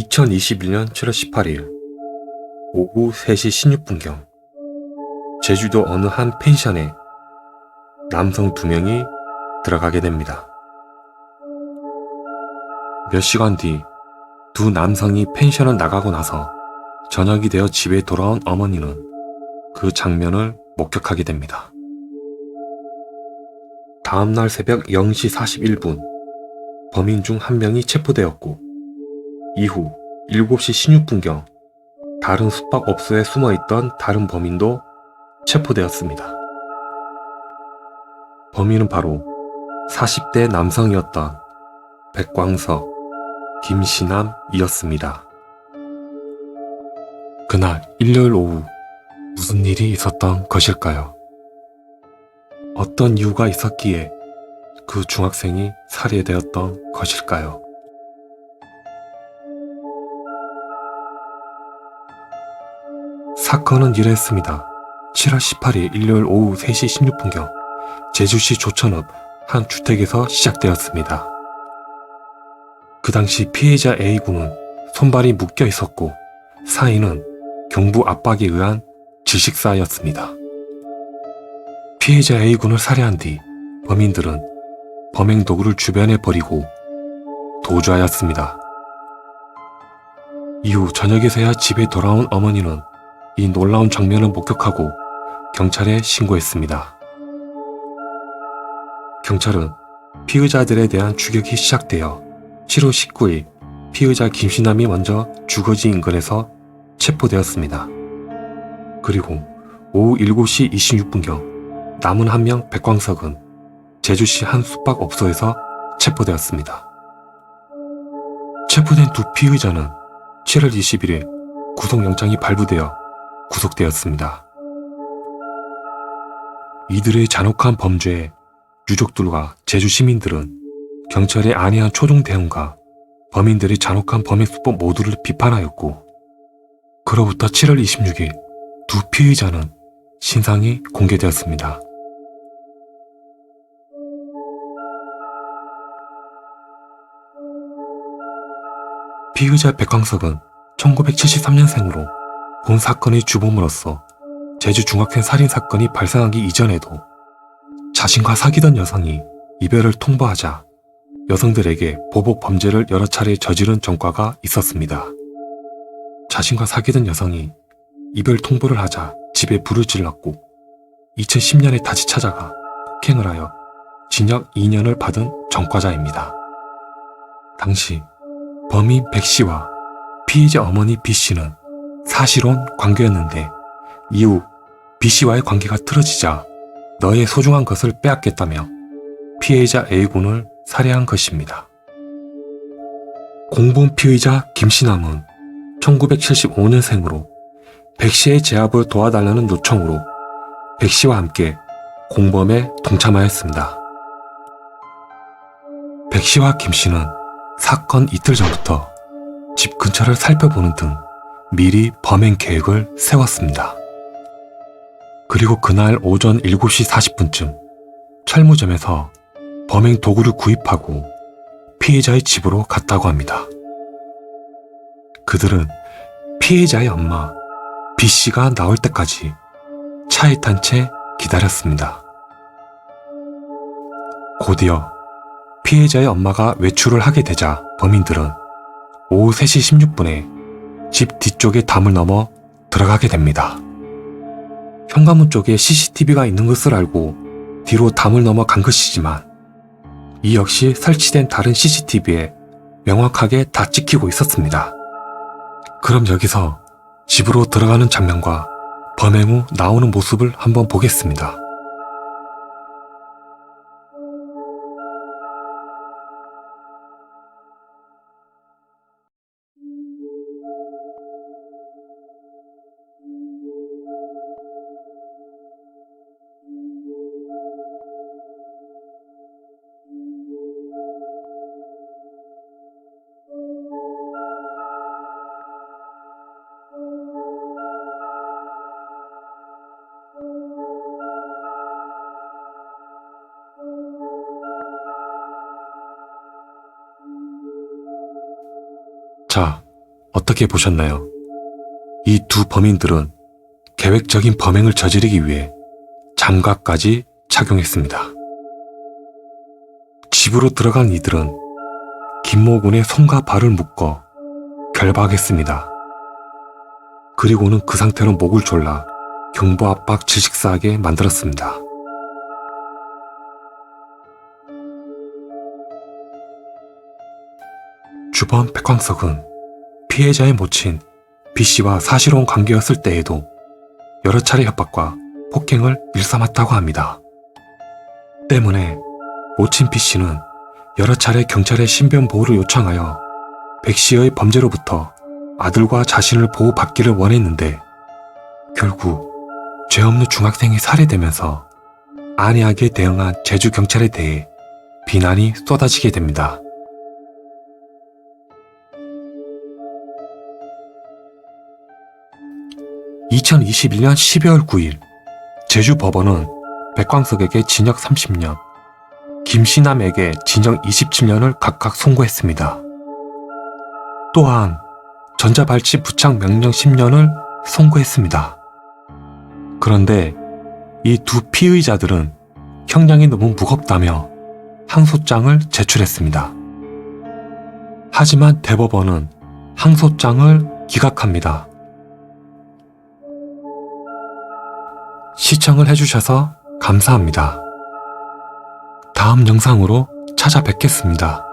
2021년 7월 18일 오후 3시 16분경 제주도 어느 한 펜션에 남성 2명이 들어가게 됩니다. 몇 시간 뒤 두 남성이 펜션을 나가고 나서 저녁이 되어 집에 돌아온 어머니는 그 장면을 목격하게 됩니다. 다음날 새벽 0시 41분 범인 중 한 명이 체포되었고 이후 7시 16분경 다른 숙박업소에 숨어있던 다른 범인도 체포되었습니다. 범인은 바로 40대 남성이었던 백광석, 김신남이었습니다. 그날 일요일 오후 무슨 일이 있었던 것일까요? 어떤 이유가 있었기에 그 중학생이 살해되었던 것일까요? 사건은 이랬습니다. 7월 18일 일요일 오후 3시 16분경 제주시 조천읍 한 주택에서 시작되었습니다. 그 당시 피해자 A군은 손발이 묶여 있었고 사인은 경부 압박에 의한 질식사였습니다. 피해자 A군을 살해한 뒤 범인들은 범행 도구를 주변에 버리고 도주하였습니다. 이후 저녁에서야 집에 돌아온 어머니는 이 놀라운 장면을 목격하고 경찰에 신고했습니다. 경찰은 피의자들에 대한 추격이 시작되어 7월 19일 피의자 김신남이 먼저 주거지 인근에서 체포되었습니다. 그리고 오후 7시 26분경 남은 한 명 백광석은 제주시 한 숙박업소에서 체포되었습니다. 체포된 두 피의자는 7월 20일에 구속영장이 발부되어 구속되었습니다. 이들의 잔혹한 범죄에 유족들과 제주 시민들은 경찰의 안이한 초동 대응과 범인들의 잔혹한 범행 수법 모두를 비판하였고 그로부터 7월 26일 두 피의자는 신상이 공개되었습니다. 피의자 백광석은 1973년생으로 본 사건의 주범으로서 제주 중학생 살인사건이 발생하기 이전에도 자신과 사귀던 여성이 이별을 통보하자 여성들에게 보복 범죄를 여러 차례 저지른 전과가 있었습니다. 자신과 사귀던 여성이 이별 통보를 하자 집에 불을 질렀고 2010년에 다시 찾아가 폭행을 하여 징역 2년을 받은 전과자입니다. 당시 범인 백씨와 피해자 어머니 B씨는 사실혼 관계였는데 이후 B씨와의 관계가 틀어지자 너의 소중한 것을 빼앗겠다며 피해자 A군을 살해한 것입니다. 공범 피의자 김신남은 1975년생으로 백씨의 재합을 도와달라는 요청으로 백씨와 함께 공범에 동참하였습니다. 백씨와 김씨는 사건 이틀 전부터 집 근처를 살펴보는 등 미리 범행 계획을 세웠습니다. 그리고 그날 오전 7시 40분쯤 철무점에서 범행 도구를 구입하고 피해자의 집으로 갔다고 합니다. 그들은 피해자의 엄마 B씨가 나올 때까지 차에 탄 채 기다렸습니다. 곧이어 피해자의 엄마가 외출을 하게 되자 범인들은 오후 3시 16분에 집 뒤쪽의 담을 넘어 들어가게 됩니다. 현관문 쪽에 CCTV가 있는 것을 알고 뒤로 담을 넘어 간 것이지만 이 역시 설치된 다른 CCTV에 명확하게 다 찍히고 있었습니다. 그럼 여기서 집으로 들어가는 장면과 범행 후 나오는 모습을 한번 보겠습니다. 어떻게 보셨나요? 이 두 범인들은 계획적인 범행을 저지르기 위해 장갑까지 착용했습니다. 집으로 들어간 이들은 김모군의 손과 발을 묶어 결박했습니다. 그리고는 그 상태로 목을 졸라 경부 압박 질식사하게 만들었습니다. 주범 백광석은 피해자의 모친 B씨와 사실혼 관계였을 때에도 여러 차례 협박과 폭행을 일삼았다고 합니다. 때문에 모친 B씨는 여러 차례 경찰에 신변 보호를 요청하여 백씨의 범죄로부터 아들과 자신을 보호받기를 원했는데 결국 죄 없는 중학생이 살해되면서 안이하게 대응한 제주경찰에 대해 비난이 쏟아지게 됩니다. (2021년 12월 9일) 제주법원은 백광석에게 징역 30년, 김씨남에게 징역 27년을 각각 선고했습니다. 또한 전자발찌 부착 명령 10년을 선고했습니다. 그런데 이 두 피의자들은 형량이 너무 무겁다며 항소장을 제출했습니다. 하지만 대법원은 항소장을 기각합니다. 시청을 해주셔서 감사합니다. 다음 영상으로 찾아뵙겠습니다.